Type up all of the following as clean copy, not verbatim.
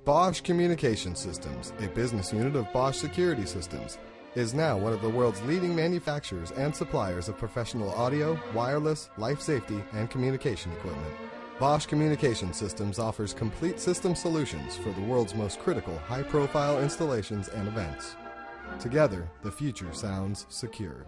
Bosch Communication Systems, a business unit of Bosch Security Systems, is now one of the world's leading manufacturers and suppliers of professional audio, wireless, life safety, and communication equipment. Bosch Communication Systems offers complete system solutions for the world's most critical high-profile installations and events. Together, the future sounds secure.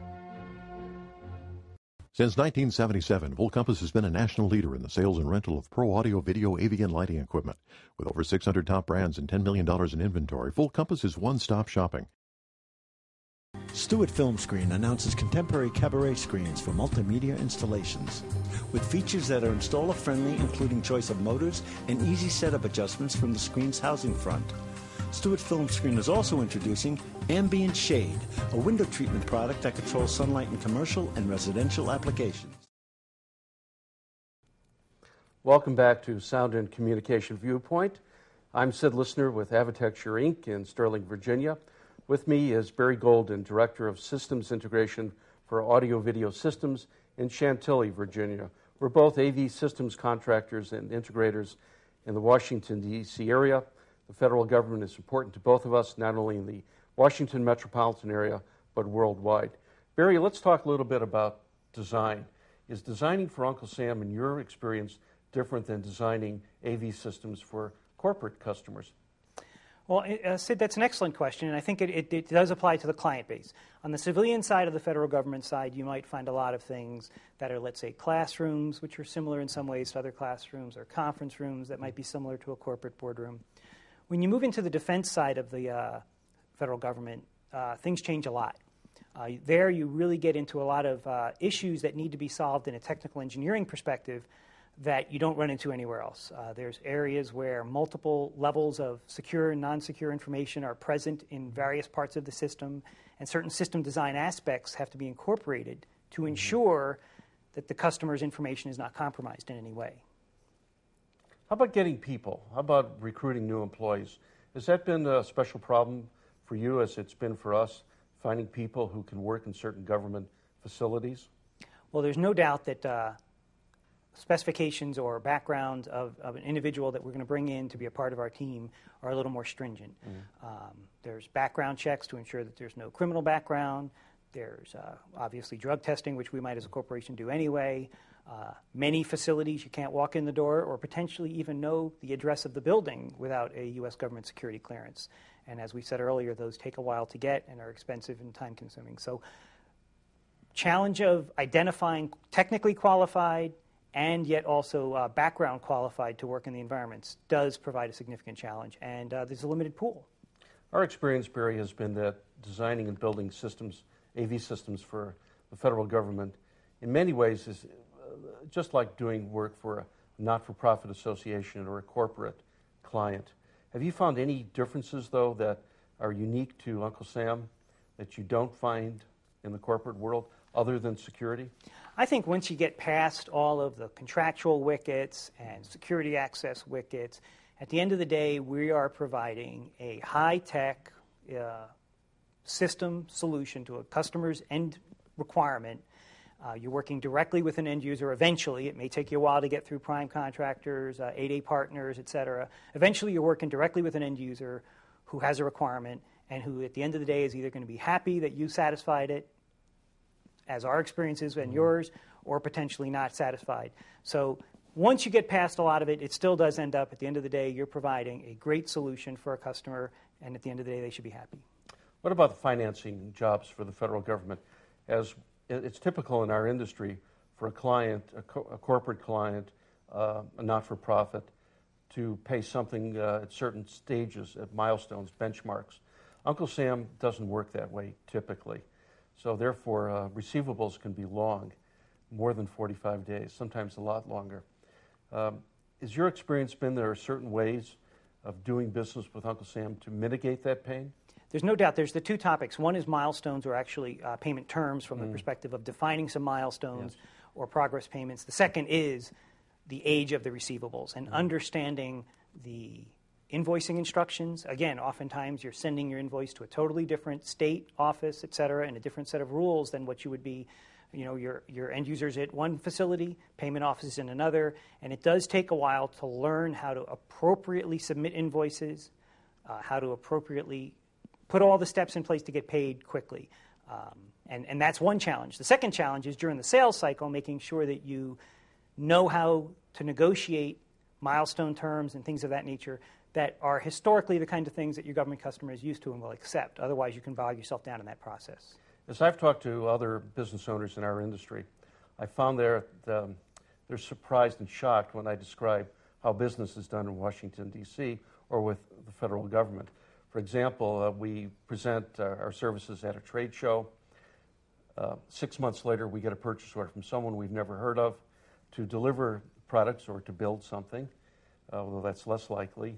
Since 1977, Full Compass has been a national leader in the sales and rental of pro audio, video, AV, and lighting equipment. With over 600 top brands and $10 million in inventory, Full Compass is one-stop shopping. Stewart Film Screen announces contemporary cabaret screens for multimedia installations. With features that are installer-friendly, including choice of motors and easy setup adjustments from the screen's housing front. Stewart Film Screen is also introducing Ambient Shade, a window treatment product that controls sunlight in commercial and residential applications. Welcome back to Sound and Communication Viewpoint. I'm Sid Lissner with Avitecture, Inc. in Sterling, Virginia. With me is Barry Goldin, Director of Systems Integration for Audio-Video Systems in Chantilly, Virginia. We're both AV systems contractors and integrators in the Washington, D.C. area. The federal government is important to both of us, not only in the Washington metropolitan area, but worldwide. Barry, let's talk a little bit about design. Is designing for Uncle Sam, in your experience, different than designing AV systems for corporate customers? Well, Sid, that's an excellent question, and I think it does apply to the client base. On the civilian side of the federal government side, you might find a lot of things that are, let's say, classrooms, which are similar in some ways to other classrooms, or conference rooms that might be similar to a corporate boardroom. When you move into the defense side of the federal government, things change a lot. There you really get into a lot of issues that need to be solved in a technical engineering perspective that you don't run into anywhere else. There's areas where multiple levels of secure and non-secure information are present in various parts of the system, and certain system design aspects have to be incorporated to ensure that the customer's information is not compromised in any way. How about getting people? How about recruiting new employees? Has that been a special problem for you as it's been for us, finding people who can work in certain government facilities? Well, there's no doubt that specifications or background of an individual that we're going to bring in to be a part of our team are a little more stringent. There's background checks to ensure that there's no criminal background. There's obviously drug testing, which we might as a corporation do anyway. Many facilities you can't walk in the door or potentially even know the address of the building without a U.S. government security clearance. And as we said earlier, those take a while to get and are expensive and time-consuming. So challenge of identifying technically qualified and yet also background qualified to work in the environments does provide a significant challenge, and there's a limited pool. Our experience, Barry, has been that designing and building systems, AV systems for the federal government, in many ways is just like doing work for a not-for-profit association or a corporate client. Have you found any differences, though, that are unique to Uncle Sam that you don't find in the corporate world other than security? I think once you get past all of the contractual wickets and security access wickets, at the end of the day, we are providing a high-tech system solution to a customer's end requirement. You're working directly with an end user eventually. It may take you a while to get through prime contractors, 8A partners, et cetera. Eventually, you're working directly with an end user who has a requirement and who, at the end of the day, is either going to be happy that you satisfied it, as our experiences and yours, or potentially not satisfied. So once you get past a lot of it, it still does end up, at the end of the day, you're providing a great solution for a customer, and at the end of the day, they should be happy. What about the financing jobs for the federal government? As it's typical in our industry for a client, a corporate client, a not-for-profit, to pay something at certain stages, at milestones, benchmarks. Uncle Sam doesn't work that way typically. So therefore, receivables can be long, more than 45 days, sometimes a lot longer. Is your experience been there are certain ways of doing business with Uncle Sam to mitigate that pain? There's no doubt. There's the two topics. One is milestones, or actually payment terms from the perspective of defining some milestones or progress payments. The second is the age of the receivables and understanding the invoicing instructions. Again, oftentimes you're sending your invoice to a totally different state, office, et cetera, and a different set of rules than what you would be your end users at one facility, payment offices in another, and it does take a while to learn how to appropriately submit invoices, how to appropriately put all the steps in place to get paid quickly. And that's one challenge. The second challenge is during the sales cycle, making sure that you know how to negotiate milestone terms and things of that nature that are historically the kind of things that your government customer is used to and will accept. Otherwise, you can bog yourself down in that process. As I've talked to other business owners in our industry, I found they're surprised and shocked when I describe how business is done in Washington, D.C. or with the federal government. For example, we present our services at a trade show. 6 months later, we get a purchase order from someone we've never heard of to deliver products or to build something, although that's less likely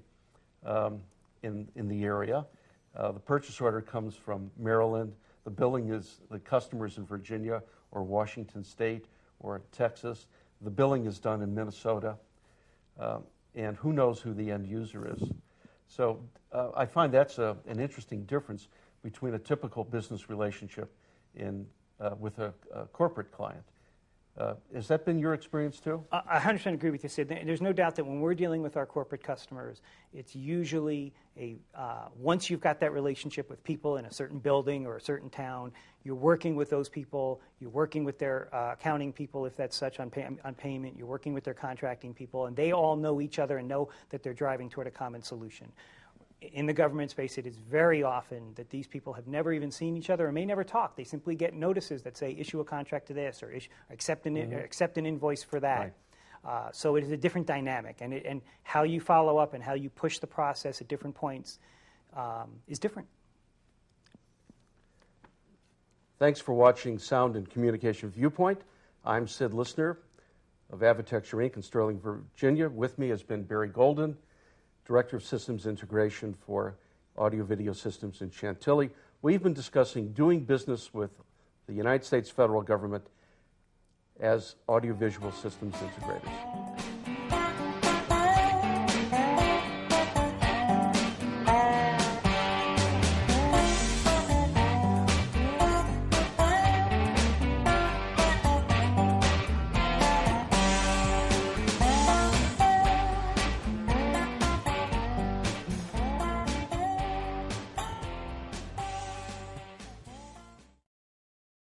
in the area. The purchase order comes from Maryland. The billing is the customers in Virginia or Washington State or Texas. The billing is done in Minnesota. And who knows who the end user is. So I find that's an interesting difference between a typical business relationship with a corporate client. Has that been your experience too? I 100% agree with you, Sid. There's no doubt that when we're dealing with our corporate customers, it's usually once you've got that relationship with people in a certain building or a certain town, you're working with those people, you're working with their accounting people, if that's such, on payment, you're working with their contracting people, and they all know each other and know that they're driving toward a common solution. In the government space, it is very often that these people have never even seen each other or may never talk. They simply get notices that say, issue a contract to this or accept an invoice for that. Right. So it is a different dynamic. And how you follow up and how you push the process at different points is different. Thanks for watching Sound and Communication Viewpoint. I'm Sid Lissner of Avitecture, Inc. in Sterling, Virginia. With me has been Barry Goldin, Director of Systems Integration for Audio-Video Systems in Chantilly. We've been discussing doing business with the United States federal government as audiovisual systems integrators.